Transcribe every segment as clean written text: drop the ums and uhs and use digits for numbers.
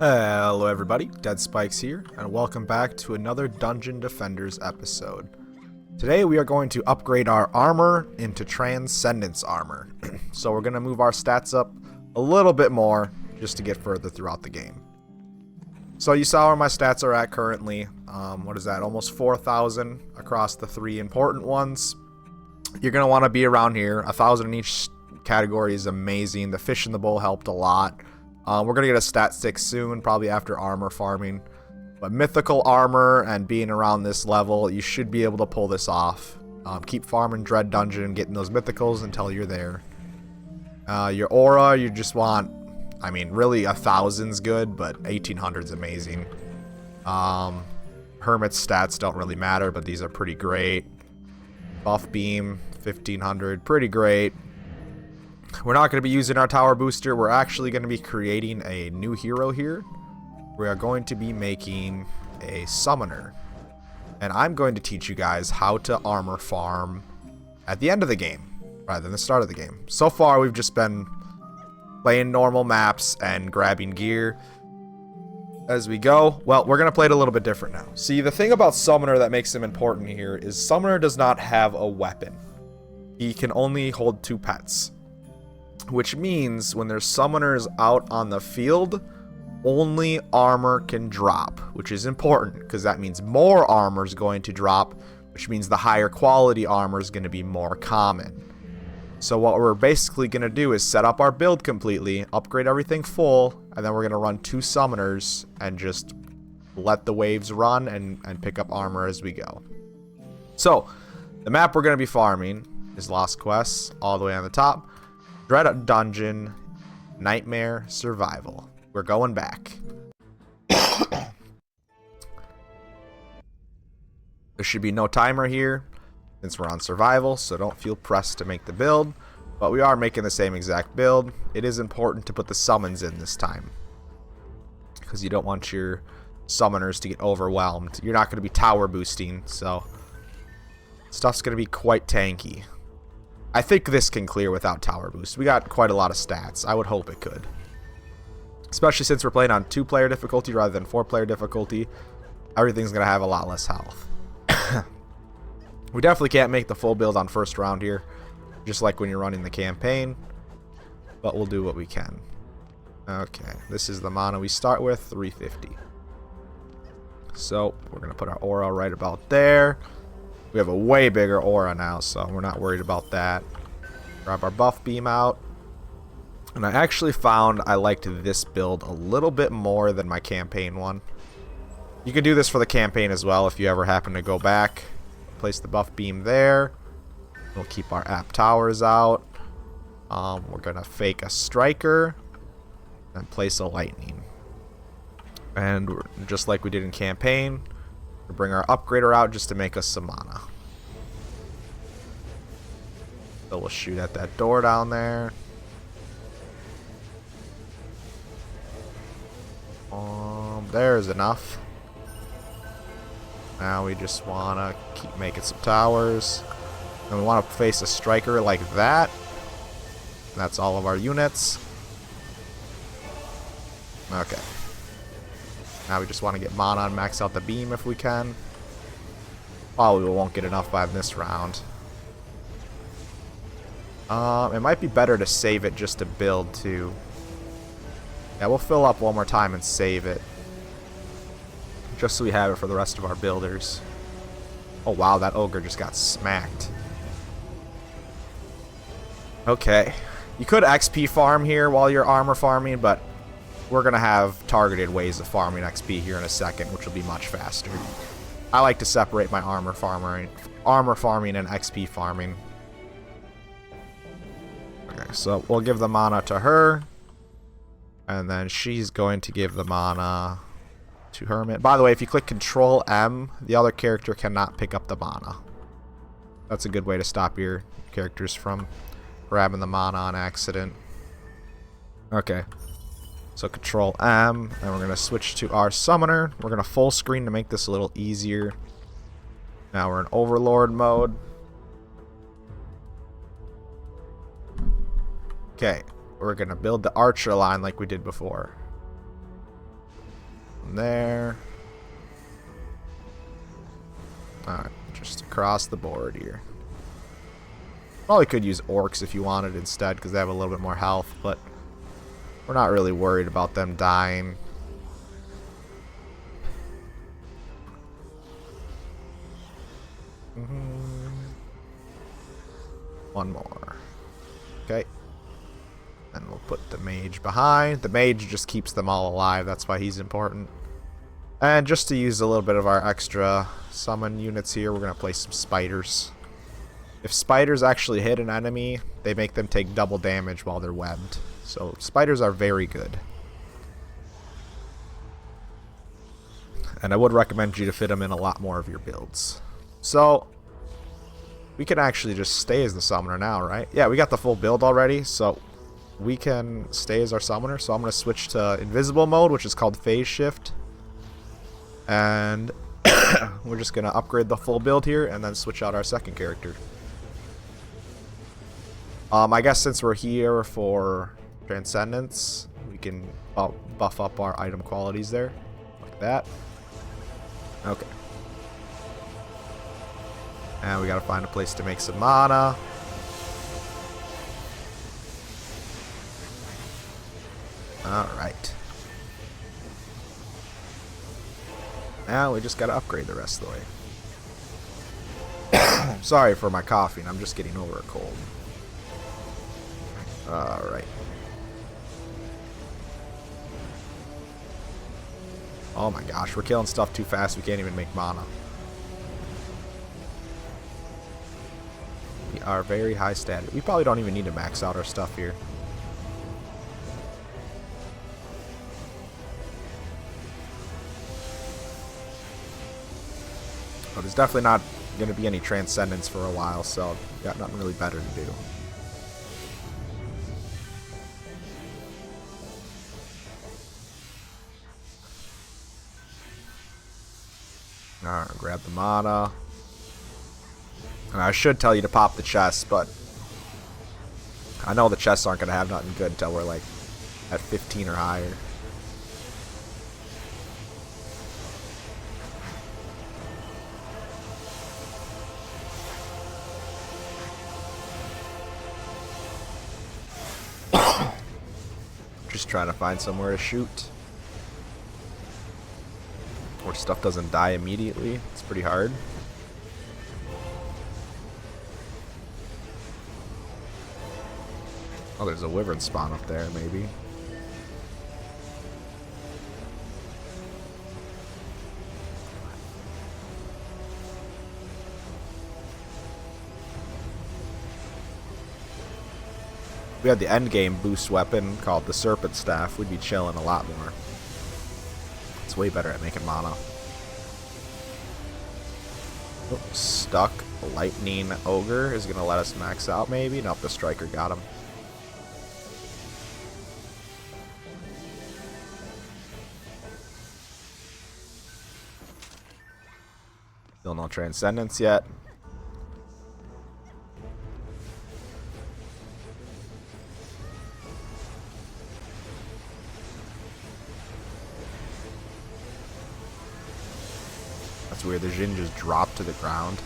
Hello everybody, Dead Spikes here, and welcome back to another Dungeon Defenders episode. Today we are going to upgrade our armor into transcendence armor. So we're going to move our stats up a little bit more just to get further throughout the game. So you saw where my stats are at currently. What is that? Almost 4,000 across the three important ones. You're going to want to be around here. 1,000 in each category is amazing. The fish in the bowl helped a lot. We're going to get a stat 6 soon, probably after armor farming. But mythical armor and being around this level, you should be able to pull this off. Keep farming Dread Dungeon, getting those mythicals until you're there. Your aura, you just want, I mean, really 1,000's good, but 1,800's amazing. Hermit's stats don't really matter, but these are pretty great. Buff Beam, 1,500, pretty great. We're not going to be using our tower booster. We're actually going to be creating a new hero here. We are going to be making a summoner. And I'm going to teach you guys how to armor farm at the end of the game, rather than the start of the game. So far, we've just been playing normal maps and grabbing gear as we go. Well, we're going to play it a little bit different now. See, the thing about Summoner that makes him important here is Summoner does not have a weapon. He can only hold 2 pets. Which means when there's summoners out on the field, only armor can drop, which is important because that means more armor is going to drop, which means the higher quality armor is going to be more common. So what we're basically going to do is set up our build completely, upgrade everything full, and then we're going to run 2 summoners and just let the waves run and pick up armor as we go. So the map we're going to be farming is Lost Quests, all the way on the top. Dread Dungeon, Nightmare, Survival. We're going back. There should be no timer here since we're on survival, so don't feel pressed to make the build. But we are making the same exact build. It is important to put the summons in this time, because you don't want your summoners to get overwhelmed. You're not going to be tower boosting, so stuff's going to be quite tanky. I think this can clear without tower boost. We got quite a lot of stats. I would hope it could. Especially since we're playing on 2-player difficulty rather than 4-player difficulty. Everything's going to have a lot less health. We definitely can't make the full build on first round here. Just like when you're running the campaign. But we'll do what we can. Okay, this is the mana we start with, 350. So, we're going to put our aura right about there. We have a way bigger aura now, so we're not worried about that. Grab our buff beam out. And I actually found I liked this build a little bit more than my campaign one. You can do this for the campaign as well if you ever happen to go back. Place the buff beam there. We'll keep our app towers out. We're going to fake a striker and place a lightning. And just like we did in campaign, we'll bring our upgrader out just to make us some mana. So we'll shoot at that door down there. There's enough. Now we just want to keep making some towers. And we want to face a striker like that. That's all of our units. Okay. Now we just want to get mana and max out the beam if we can. Probably won't get enough by this round. It might be better to save it just to build too. Yeah, we'll fill up one more time and save it. Just so we have it for the rest of our builders. Oh wow, that ogre just got smacked. Okay. You could XP farm here while you're armor farming, but we're going to have targeted ways of farming XP here in a second, which will be much faster. I like to separate my armor farming and XP farming. Okay, so we'll give the mana to her. And then she's going to give the mana to Hermit. By the way, if you click Control M, the other character cannot pick up the mana. That's a good way to stop your characters from grabbing the mana on accident. Okay. So Control M, and we're going to switch to our summoner. We're going to full screen to make this a little easier. Now we're in Overlord mode. Okay, we're going to build the archer line like we did before. There. Alright, just across the board here. Probably could use orcs if you wanted instead, because they have a little bit more health, but we're not really worried about them dying. One more. Okay. And we'll put the mage behind. The mage just keeps them all alive, that's why he's important. And just to use a little bit of our extra summon units here, we're going to place some spiders. If spiders actually hit an enemy, they make them take double damage while they're webbed. So spiders are very good. And I would recommend you to fit them in a lot more of your builds. So we can actually just stay as the summoner now, right? Yeah, we got the full build already, so we can stay as our summoner. So I'm going to switch to invisible mode, which is called phase shift. And we're just going to upgrade the full build here and then switch out our second character. I guess since we're here for transcendents, we can buff up our item qualities there, like that. Okay. And we gotta find a place to make some mana. Alright. Now we just gotta upgrade the rest of the way. Sorry for my coughing, I'm just getting over a cold. Alright. Oh my gosh, we're killing stuff too fast, we can't even make mana. We are very high stat. We probably don't even need to max out our stuff here. But there's definitely not going to be any transcendents for a while, so got nothing really better to do. Alright, grab the mana. And I should tell you to pop the chest, but I know the chests aren't going to have nothing good until we're like at 15 or higher. Just trying to find somewhere to shoot where stuff doesn't die immediately. It's pretty hard. Oh, there's a wyvern spawn up there, maybe. If we had the endgame boost weapon called the Serpent Staff, we'd be chilling a lot more. It's way better at making mana. Oh, stuck lightning ogre is gonna let us max out maybe. Nope, the striker got him. Still no transcendence yet. That's weird, the Jin just dropped to the ground.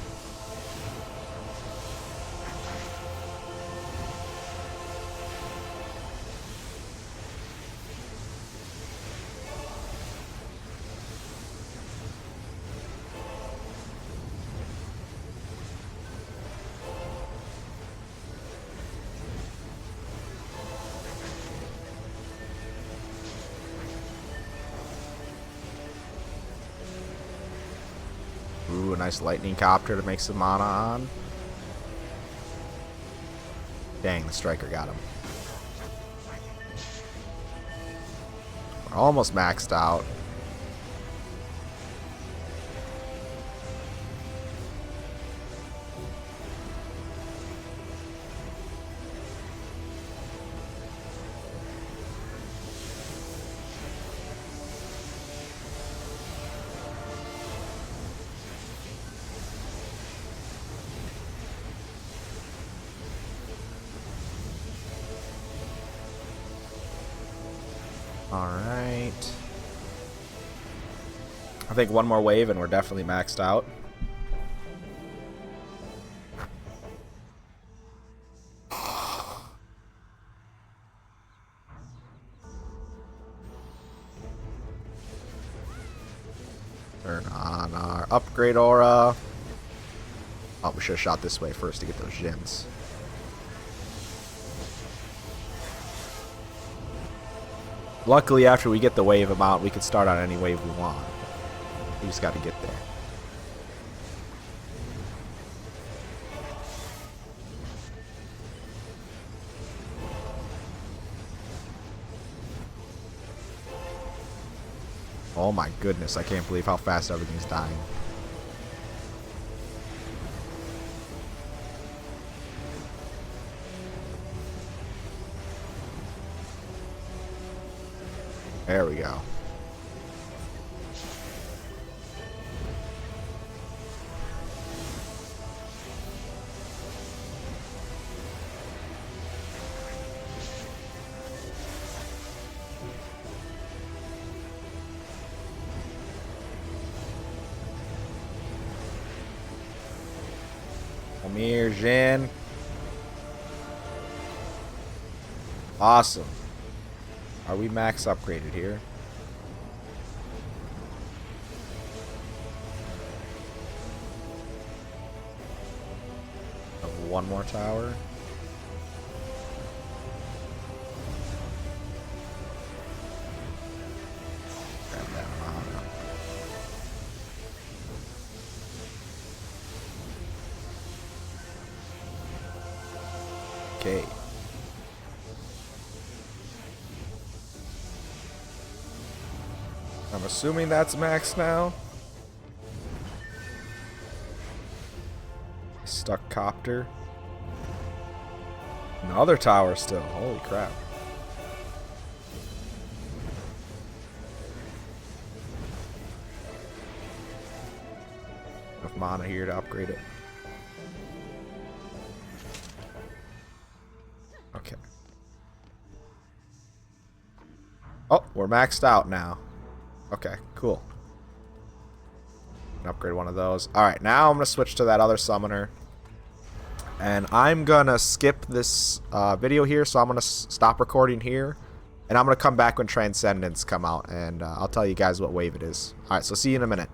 Ooh, a nice lightning copter to make some mana on. Dang, the striker got him. We're almost maxed out. Alright. I think one more wave and we're definitely maxed out. Turn on our upgrade aura. Oh, we should have shot this way first to get those gems. Luckily, after we get the wave amount, we can start on any wave we want. We just got to get there. Oh my goodness, I can't believe how fast everything's dying. There we go. Come here, Jin. Awesome. Are we max upgraded here? Have one more tower. Grab that mana. Okay. I'm assuming that's max now. Stuck copter. Another tower still. Holy crap. Enough mana here to upgrade it. Okay. Oh, we're maxed out now. Okay, cool. Upgrade one of those. Alright, now I'm going to switch to that other summoner. And I'm going to skip this video here, so I'm going to stop recording here. And I'm going to come back when Transcendents come out, and I'll tell you guys what wave it is. Alright, so see you in a minute.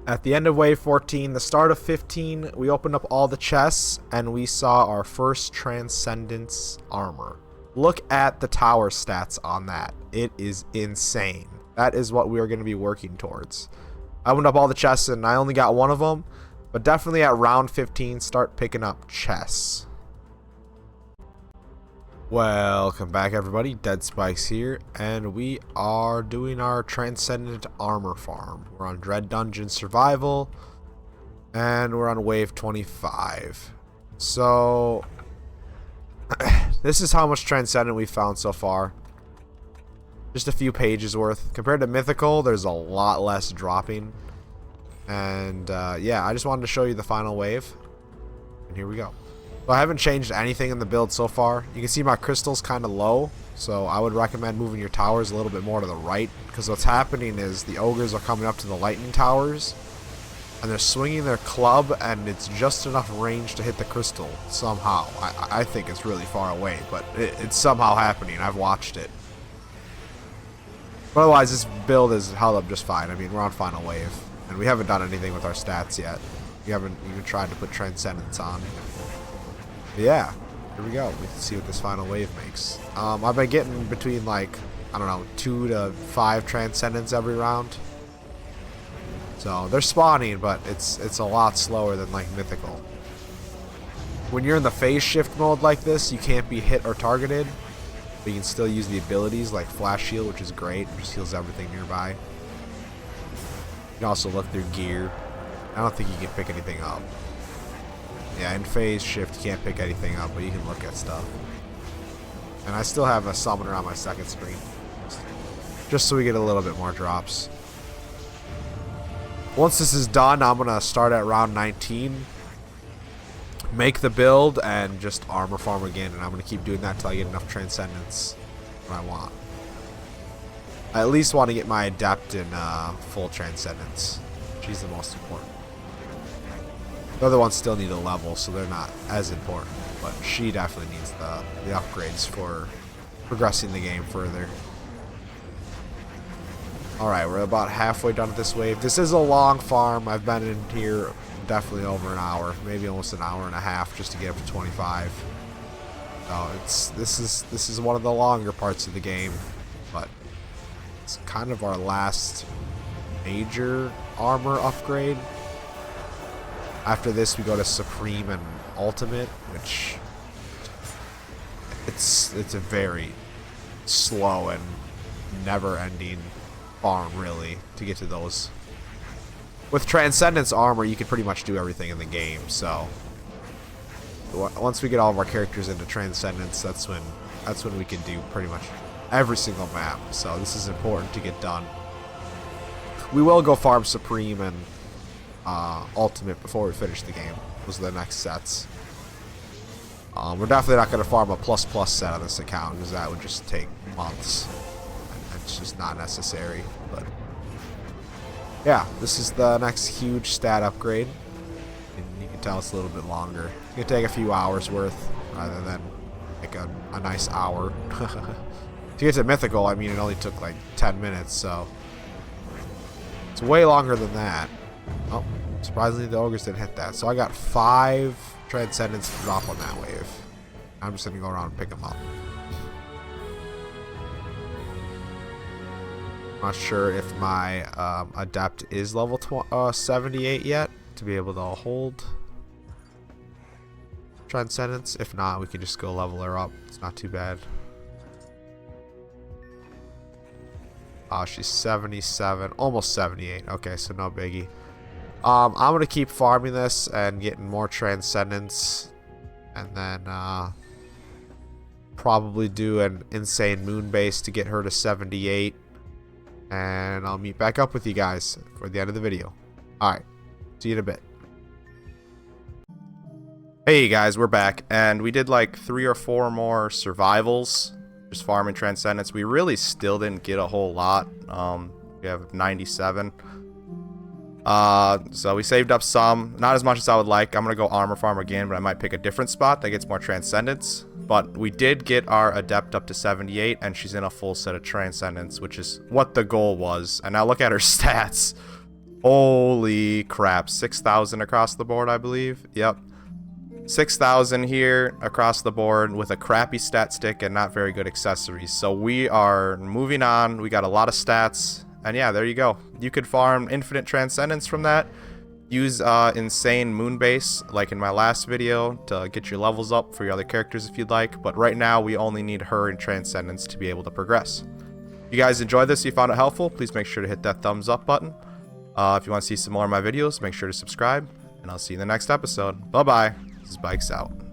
At the end of wave 14, the start of 15, we opened up all the chests, and we saw our first Transcendence armor. Look at the tower stats on that. It is insane. That is what we are going to be working towards. I opened up all the chests and I only got one of them. But definitely at round 15, start picking up chests. Welcome back, everybody. Dead Spikes here. And we are doing our Transcendent armor farm. We're on Dread Dungeon Survival. And we're on wave 25. So this is how much Transcendent we've found so far. Just a few pages worth. Compared to Mythical, there's a lot less dropping. And yeah, I just wanted to show you the final wave. And here we go. So I haven't changed anything in the build so far. You can see my crystal's kind of low. So I would recommend moving your towers a little bit more to the right. Because what's happening is the ogres are coming up to the lightning towers. And they're swinging their club, and it's just enough range to hit the crystal somehow. I think it's really far away, but it's somehow happening. I've watched it. But otherwise, this build is held up just fine. I mean, we're on final wave, and we haven't done anything with our stats yet. We haven't even tried to put Transcendence on. But yeah, here we go. We can see what this final wave makes. I've been getting between, like, I don't know, 2 to 5 Transcendents every round. So they're spawning, but it's a lot slower than like Mythical. When you're in the phase shift mode like this, you can't be hit or targeted, but you can still use the abilities like Flash Shield, which is great. It just heals everything nearby. You can also look through gear. I don't think you can pick anything up. Yeah, in phase shift you can't pick anything up, but you can look at stuff. And I still have a summoner on my second screen, just so we get a little bit more drops. Once this is done, I'm going to start at round 19, make the build, and just armor farm again. And I'm going to keep doing that until I get enough Transcendence, what I want. I at least want to get my adept in full transcendence. She's the most important. The other ones still need a level, so they're not as important. But she definitely needs the upgrades for progressing the game further. Alright, we're about halfway done with this wave. This is a long farm. I've been in here definitely over an hour, maybe almost an hour and a half just to get up to 25. So this is one of the longer parts of the game, but it's kind of our last major armor upgrade. After this we go to Supreme and Ultimate, which it's a very slow and never-ending farm, really, to get to those. With Transcendence armor, you can pretty much do everything in the game, so once we get all of our characters into Transcendence, that's when we can do pretty much every single map. So this is important to get done. We will go farm Supreme and Ultimate before we finish the game. Those are the next sets. We're definitely not going to farm a plus set on this account, because that would just take months. It's just not necessary. But yeah, this is the next huge stat upgrade. And you can tell it's a little bit longer. It's going to take a few hours worth, rather than like a nice hour. To get to Mythical, I mean, it only took like 10 minutes, so it's way longer than that. Oh, surprisingly, the ogres didn't hit that. So I got 5 Transcendents to drop on that wave. I'm just going to go around and pick them up. Not sure if my adept is level 78 yet to be able to hold Transcendence. If not, we can just go level her up. It's not too bad. She's 77, almost 78. Okay, so no biggie. I'm gonna keep farming this and getting more Transcendence, and then probably do an insane moon base to get her to 78. And I'll meet back up with you guys for the end of the video. Alright, see you in a bit. Hey guys, we're back, and we did like 3 or 4 more survivals, just farming Transcendence. We really still didn't get a whole lot. We have 97. So we saved up some, not as much as I would like. I'm gonna go armor farm again, but I might pick a different spot that gets more Transcendence. But we did get our adept up to 78, and she's in a full set of Transcendence, which is what the goal was. And now look at her stats. Holy crap, 6,000 across the board, I believe. Yep, 6,000 here across the board with a crappy stat stick and not very good accessories. So we are moving on. We got a lot of stats, and yeah, there you go. You could farm infinite Transcendence from that. Use insane moon base like in my last video to get your levels up for your other characters if you'd like, but right now we only need her in Transcendence to be able to progress. If you guys enjoyed this, you found it helpful, please make sure to hit that thumbs up button. If you want to see some more of my videos, make sure to subscribe, and I'll see you in the next episode. Bye bye. This is Bikes out.